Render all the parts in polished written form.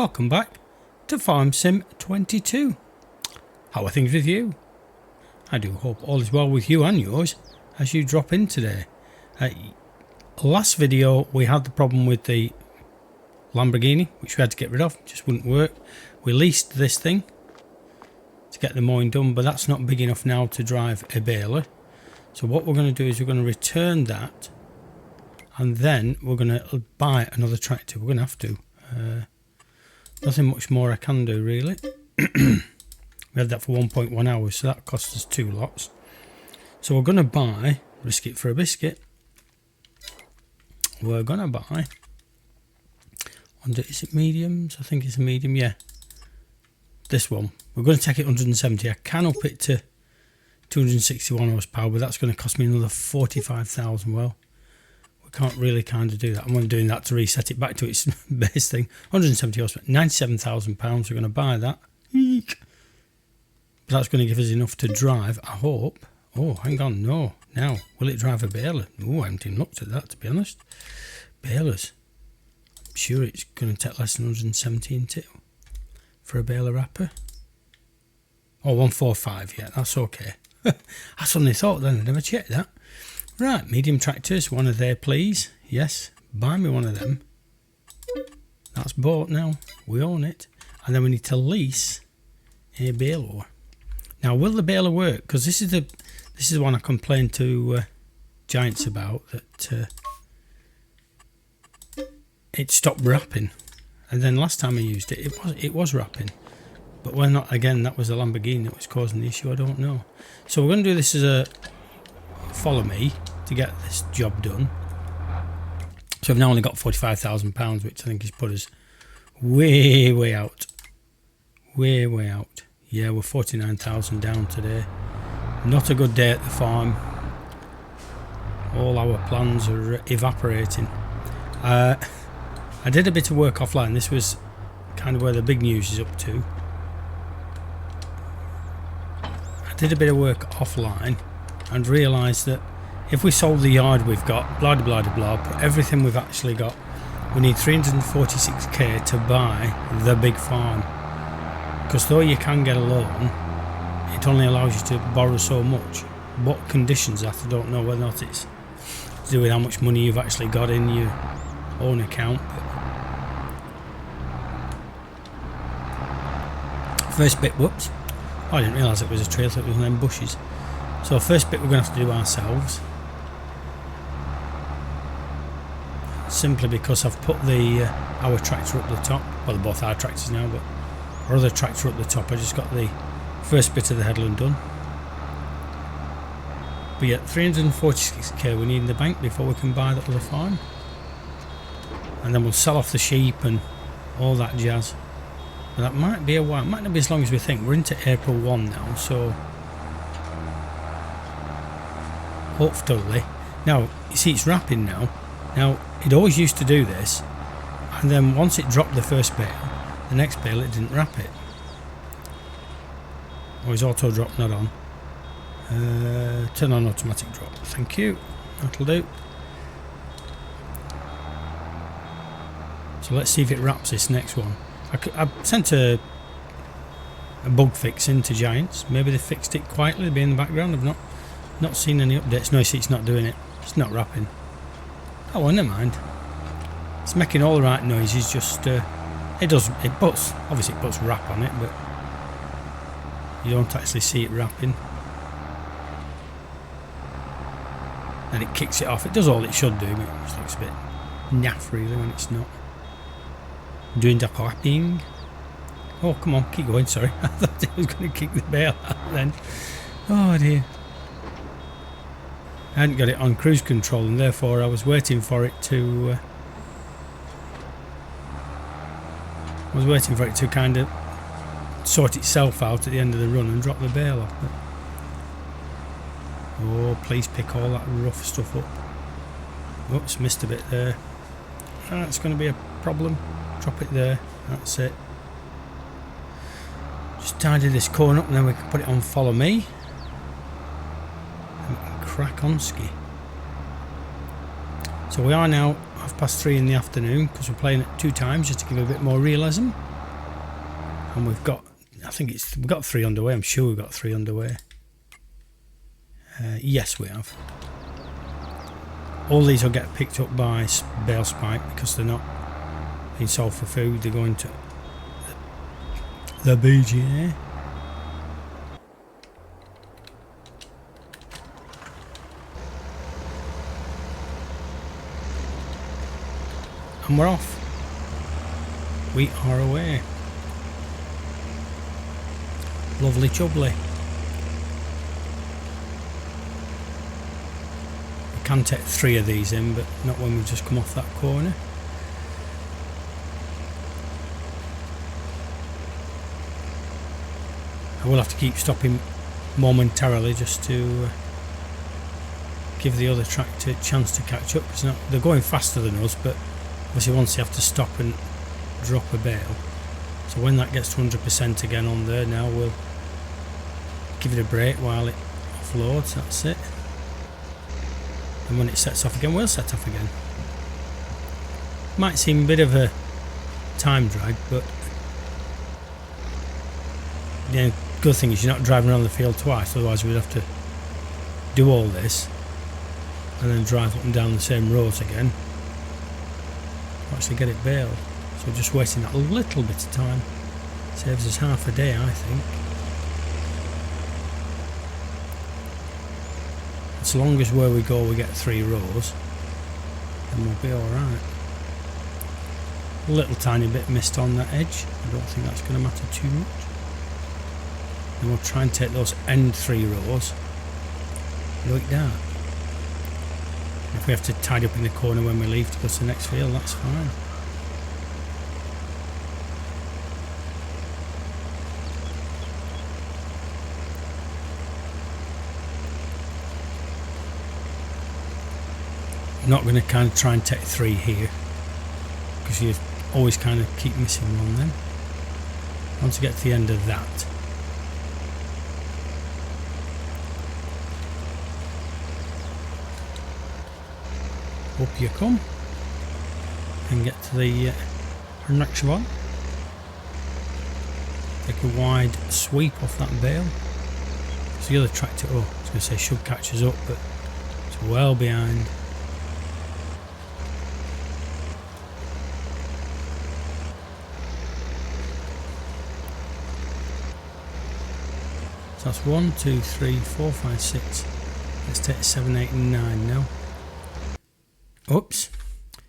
welcome back to Farm Sim 22. How are things with you? I do hope all is well with you and yours as you drop in today. Last video we had the problem with the Lamborghini, which we had to get rid of, just wouldn't work. We leased this thing to get the mowing done, but that's not big enough now to drive a baler. So what we're going to do is we're going to return that, and then we're going to buy another tractor. We're going to have to. Nothing much more I can do really. We had that for 1.1 hours, so that cost us 2 lots. So we're going to buy, risk it for a biscuit, we're going to buy, is it mediums? I think it's a medium, yeah. This one. We're going to take it 170. I can up it to 261 horsepower, but that's going to cost me another 45,000. Well, we can't really kind of do that. I'm only doing that to reset it back to its base thing. 170 horsepower, 97,000 pounds. We're going to buy that. Eek. But that's going to give us enough to drive, I hope. Oh, hang on, no. Now, will it drive a baler? Oh, I haven't even looked at that, to be honest. Balers. I'm sure it's going to take less than 117 too. For a baler wrapper. Oh, 145, yeah, that's okay. I suddenly thought then, I never checked that. Right, medium tractors, one of there, please. Yes, buy me one of them. That's bought now. We own it. And then we need to lease a baler. Now, will the baler work? Because this is the one I complained to Giants about, that it stopped wrapping. And then last time I used it, it was wrapping. But when not, again, that was the Lamborghini that was causing the issue. I don't know. So we're going to do this as a follow me to get this job done. So I've now only got £45,000, which I think has put us way out. Way out. Yeah, we're 49,000 down today. Not a good day at the farm. All our plans are evaporating. I did a bit of work offline. This was kind of where the big news is up to. I did a bit of work offline and realised that if we sold the yard we've got, blah blah blah blah, put everything we've actually got, we need 346k to buy the big farm. Because though you can get a loan, it only allows you to borrow so much. What conditions that, I don't know whether or not it's to do with how much money you've actually got in your own account. First bit, whoops, I didn't realise it was a trail, so it was in them bushes. So first bit we're going to have to do ourselves, simply because I've put our tractor up the top. Well, they're both our tractors now, but our other tractor up the top. I just got the first bit of the headland done. But yeah, 346k we need in the bank before we can buy that other farm, and then we'll sell off the sheep and all that jazz. But that might be a while, might not be as long as we think. We're into April 1 now, so hopefully. Now, you see it's wrapping now. Now, it always used to do this, and then once it dropped the first bale, the next bale it didn't wrap it. Or is auto drop not on? Turn on automatic drop, thank you, that'll do. So let's see if it wraps this next one. I sent a bug fix into Giants. Maybe they fixed it quietly, be in the background. I've not seen any updates. No, you see, it's not doing it. It's not wrapping. Oh, well, never mind. It's making all the right noises. Just it puts, obviously it puts wrap on it, but you don't actually see it wrapping. And it kicks it off. It does all it should do, but it just looks a bit naff really when it's not doing the clapping. Oh, come on, keep going, sorry. I thought it was going to kick the bale out then. Oh dear. I hadn't got it on cruise control, and therefore I was waiting for it to kind of sort itself out at the end of the run and drop the bale off. But oh, please pick all that rough stuff up. Oops, missed a bit there. That's going to be a problem. Drop it there, that's it. Just tidy this corner up and then we can put it on follow me. And we can crack on ski. So we are now 3:30 in the afternoon because we're playing it 2 times just to give it a bit more realism. And we've got, we've got 3 underway. I'm sure we've got 3 underway. Yes, we have. All these will get picked up by bale spike because they're not being sold for food. They're going to the BGA. And we're off. We are away. Lovely jubbly. We can take 3 of these in, but not when we've just come off that corner. I will have to keep stopping momentarily just to give the other tractor a chance to catch up, because they're going faster than us, but obviously once you have to stop and drop a bale. So when that gets to 100% again on there now, we'll give it a break while it offloads. That's it. And when it sets off again, we'll set off again. Might seem a bit of a time drag, but the good thing is you're not driving around the field twice, otherwise we'd have to do all this and then drive up and down the same roads again to actually get it baled. So just wasting that little bit of time saves us half a day, I think. As long as where we go we get 3 rows, then we'll be alright. A little tiny bit missed on that edge. I don't think that's going to matter too much. And we'll try and take those end 3 rows, look down. If we have to tidy up in the corner when we leave to go to the next field, that's fine. I'm not going to kind of try and take 3 here, because you always kind of keep missing one then. Once you get to the end of that, up you come and get to the next one. Take a wide sweep off that bale. So the other tractor, I was going to say should catch us up, but it's well behind. So that's 1, 2, 3, 4, 5, 6. Let's take 7, 8 and 9 now. Oops,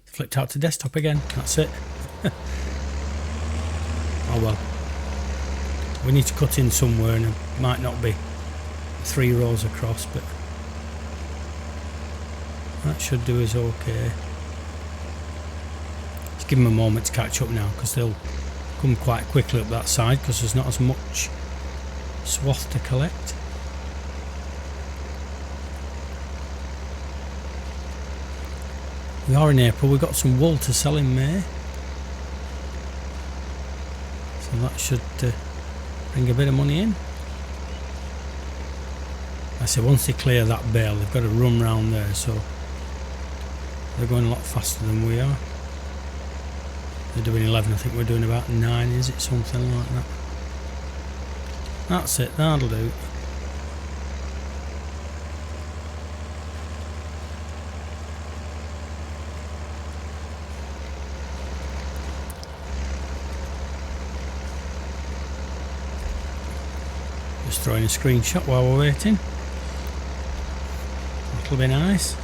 flipped out to desktop again, that's it. Oh well. We need to cut in somewhere, and it might not be 3 rows across, but that should do us okay. Just give them a moment to catch up now, because they'll come quite quickly up that side, because there's not as much swath to collect. We are in April, we've got some wool to sell in May, so that should bring a bit of money in. I say once they clear that bale, they've got to run round there, so they're going a lot faster than we are. They're doing 11, I think we're doing about 9, is it? Something like that. That's it, that'll do. Just throwing a screenshot while we're waiting. That'll be nice.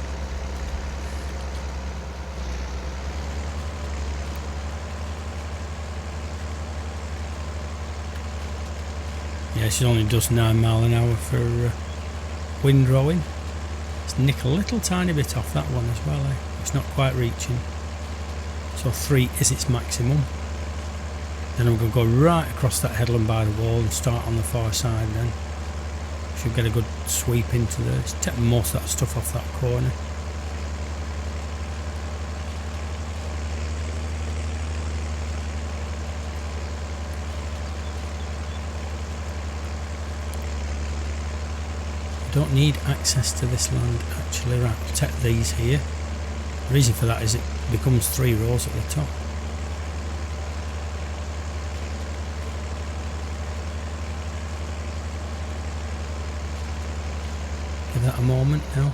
Yeah, she only does 9 miles an hour for windrowing. Let's nick a little tiny bit off that one as well, eh? It's not quite reaching. So 3 is its maximum. Then I'm going to go right across that headland by the wall and start on the far side then. Should get a good sweep into there. Just take most of that stuff off that corner. Don't need access to this land actually. Right, I'll take these here. The reason for that is it becomes 3 rows at the top. that a moment now.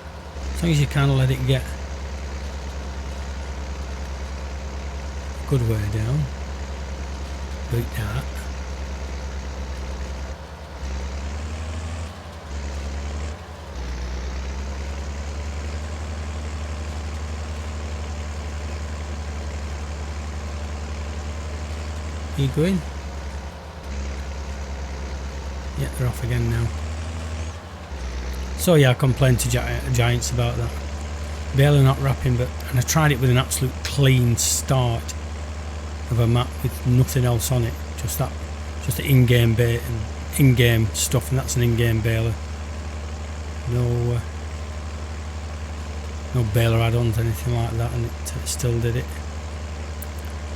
As long as you kind of let it get a good way down. Like that. Are you going? Yeah, they're off again now. So yeah, I complained to Giants about that. Barely not wrapping, and I tried it with an absolute clean start of a map with nothing else on it. Just the in-game bait and in-game stuff, and that's an in-game baler. No baler add-ons, anything like that, and it still did it.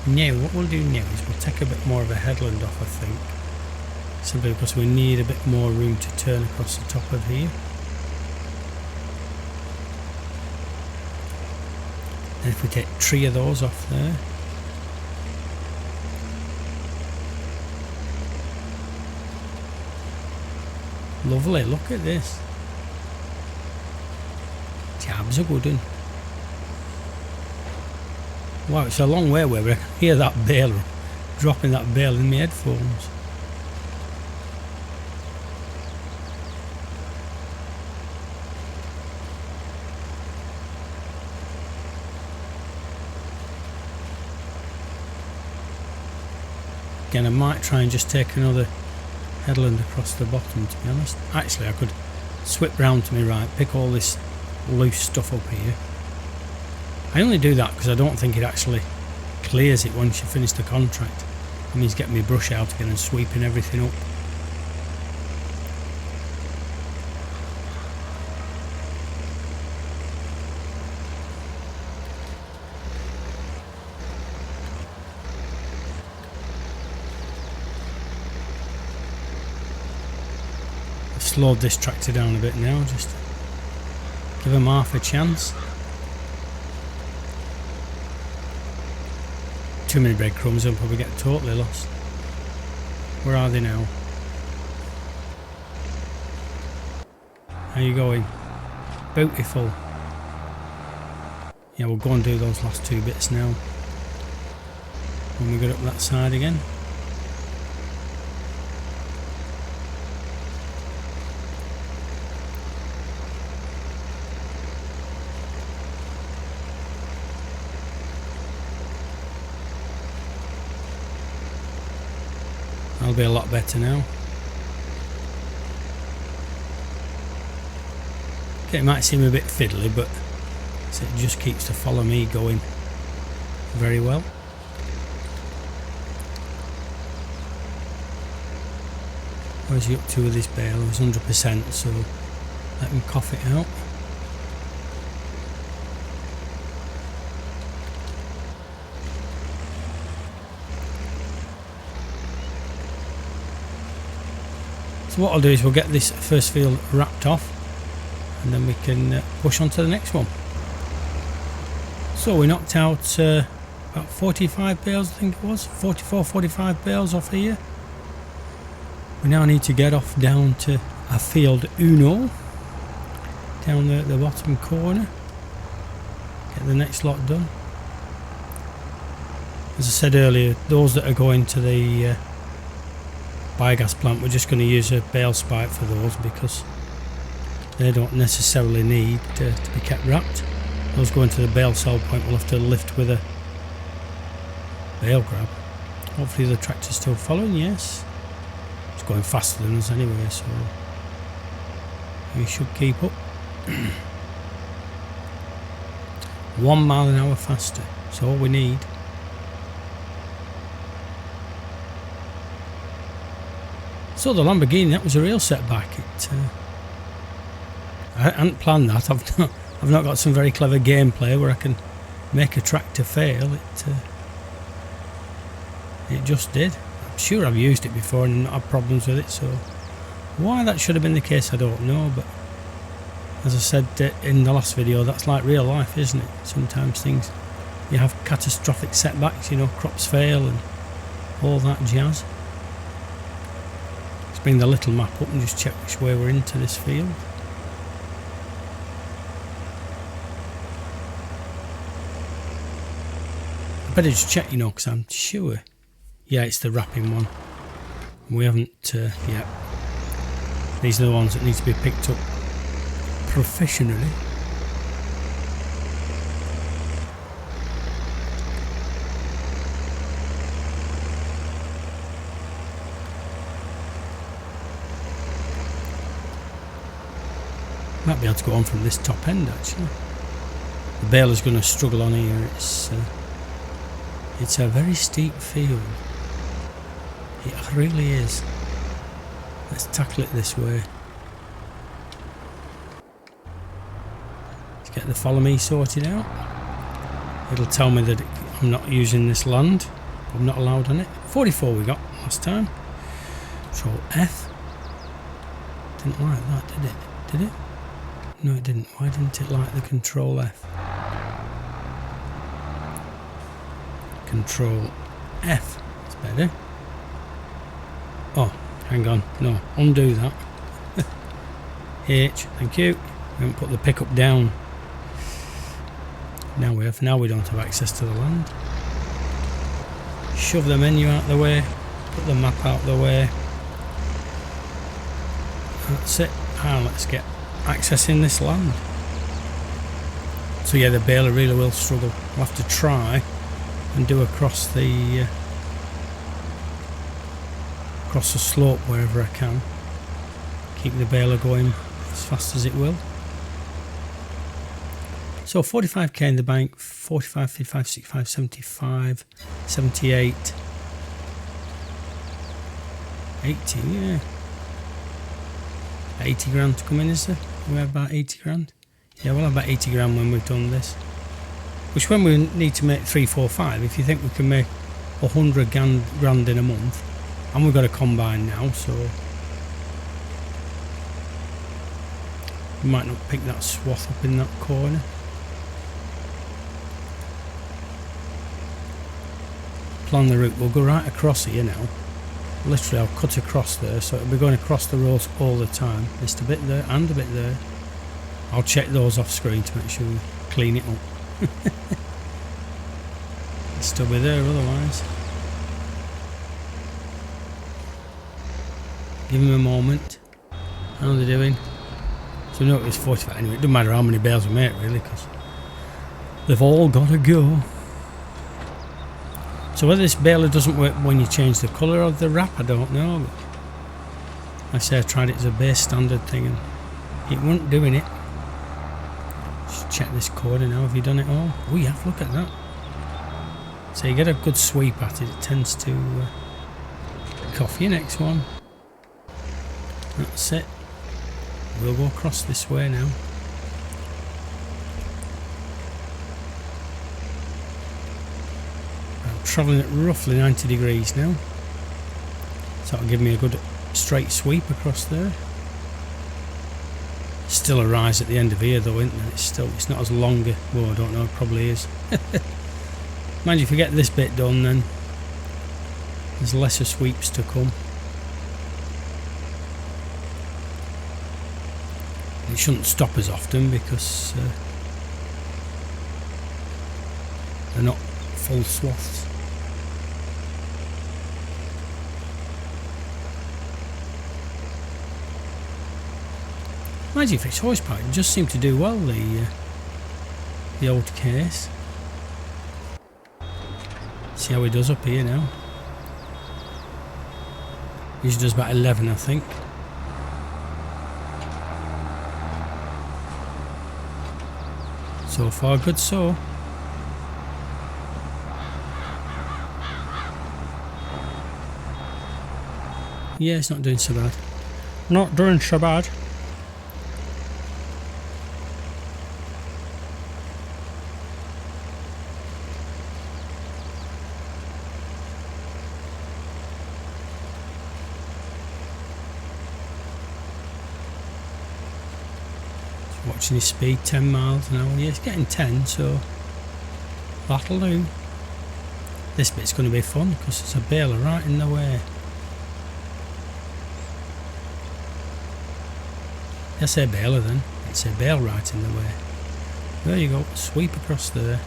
Now, what we'll do now is we'll take a bit more of a headland off, I think. Simply because we need a bit more room to turn across the top of here. And if we take 3 of those off there. Lovely, look at this. Jab's a good one. Wow, it's a long way away, but I can hear that baler, dropping that baler in my headphones. Again, I might try and just take another headland across the bottom, to be honest. Actually, I could swip round to my right, pick all this loose stuff up here. I only do that because I don't think it actually clears it once you finish the contract. It means getting my brush out again and sweeping everything up. I've slowed this tractor down a bit now, just to give them half a chance. Too many breadcrumbs and probably get totally lost. Where are they now? How are you going? Beautiful. Yeah, we'll go and do those last 2 bits now. When we get up that side again. That'll be a lot better now. Okay, it might seem a bit fiddly, but it just keeps to follow me going very well. Where's he up to with this bale? It was 100%, so let him cough it out. So what I'll do is we'll get this first field wrapped off and then we can push on to the next one. So we knocked out about 45 bales, I think it was, 45 bales off here. We now need to get off down to a field Uno, down the bottom corner, get the next lot done. As I said earlier, those that are going to the biogas plant, we're just going to use a bale spike for those because they don't necessarily need to be kept wrapped. Those going to the bale sell point will have to lift with a bale grab. Hopefully the tractor's still following, yes. It's going faster than us anyway, so we should keep up. 1 mile an hour faster, that's all we need. So the Lamborghini, that was a real setback. I hadn't planned that. I've not got some very clever gameplay where I can make a tractor fail. It just did. I'm sure I've used it before and not had problems with it. So why that should have been the case, I don't know. But as I said in the last video, that's like real life, isn't it? Sometimes things, you have catastrophic setbacks. You know, crops fail and all that jazz. Bring the little map up and just check which way we're into this field. Better just check, you know, because I'm sure. Yeah, it's the wrapping one. We haven't yet. These are the ones that need to be picked up professionally. Might be able to go on from this top end actually. The baler's going to struggle on here. It's a very steep field. It really is. Let's tackle it this way. Let's get the follow me sorted out. It'll tell me that I'm not using this land. I'm not allowed on it. 44 we got last time. Control F. Didn't like that, did it? Did it? No, it didn't. Why didn't it like the Control F? Control F. That's better. Oh, hang on. No, undo that. H, thank you. We haven't put the pickup down. Now we have. Now we don't have access to the land. Shove the menu out the way. Put the map out the way. That's it. And let's get accessing this land. So yeah, the baler really will struggle. We'll have to try and do across the slope wherever I can. Keep the baler going as fast as it will. So 45k in the bank, 45, 55, 65, 75, 78, 80, yeah. 80 grand to come in, is there? We have about 80 grand. Yeah, we'll have about 80 grand when we've done this. Which when we need to make 3, 4, 5, if you think we can make 100 grand in a month, and we've got a combine now, so we might not pick that swath up in that corner. Plan the route, we'll go right across here now. Literally I'll cut across there, so it'll be going across the roads all the time. Just a bit there and a bit there. I'll check those off screen to make sure we clean it up. It'll still be there otherwise. Give them a moment. How are they doing? So we know it was 45 anyway. It doesn't matter how many bales we make really, because they've all got to go. So whether this baler doesn't work when you change the colour of the wrap, I don't know. But I say I tried it as a base standard thing and it wasn't doing it. Just check this corner now. Have you done it all? Oh, you have. Look at that. So you get a good sweep at it. It tends to cough your next one. That's it. We'll go across this way now. Travelling at roughly 90 degrees now, so that'll give me a good straight sweep across there. Still a rise at the end of here though, isn't there? It's not as long. Well, I don't know, it probably is. Mind you, if we get this bit done, then there's lesser sweeps to come. It shouldn't stop as often because they're not full swaths. Mind you, if it's horsepower, it just seemed to do well, the old case. See how he does up here now. Usually does about 11, I think. So far, good so. Yeah, it's not doing so bad. Not doing so bad. Watching his speed, 10 miles an hour. Yeah, it's getting 10, so that'll do. This bit's going to be fun because it's a baler right in the way. I say baler then, it's a bale right in the way. There you go, sweep across there.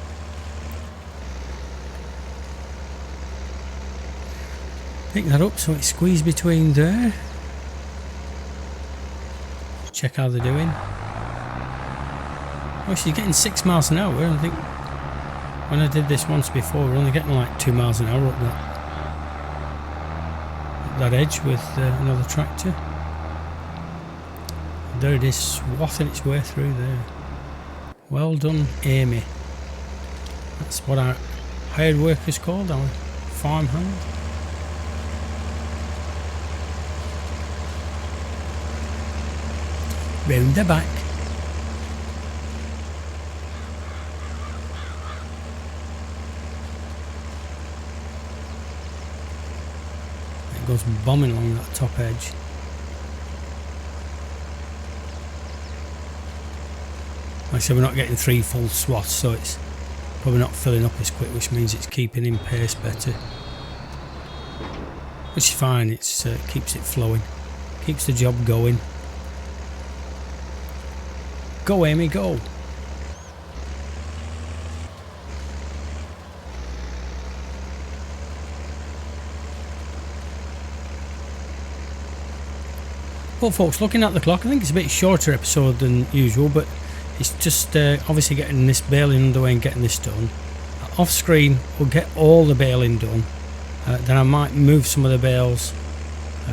Pick that up so it's squeezed between there. Check how they're doing. Oh, she's getting 6 miles an hour. I think when I did this once before, we were only getting like 2 miles an hour up that edge with another tractor. There it is, swathing its way through there. Well done, Amy. That's what our hired worker's called, our farmhand. Round the back. It goes bombing along that top edge. Like I said, we're not getting 3 full swaths, so it's probably not filling up as quick, which means it's keeping in pace better. Which is fine, it keeps it flowing, keeps the job going. Go Amy, go! Well folks, looking at the clock, I think it's a bit shorter episode than usual, but it's just obviously getting this baling underway and getting this done. Off screen we'll get all the baling done, then I might move some of the bales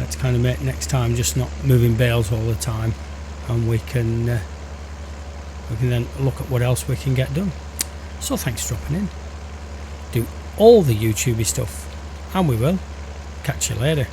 to kind of make next time just not moving bales all the time, and we can then look at what else we can get done. So thanks for dropping in. Do all the YouTubey stuff, and we will catch you later.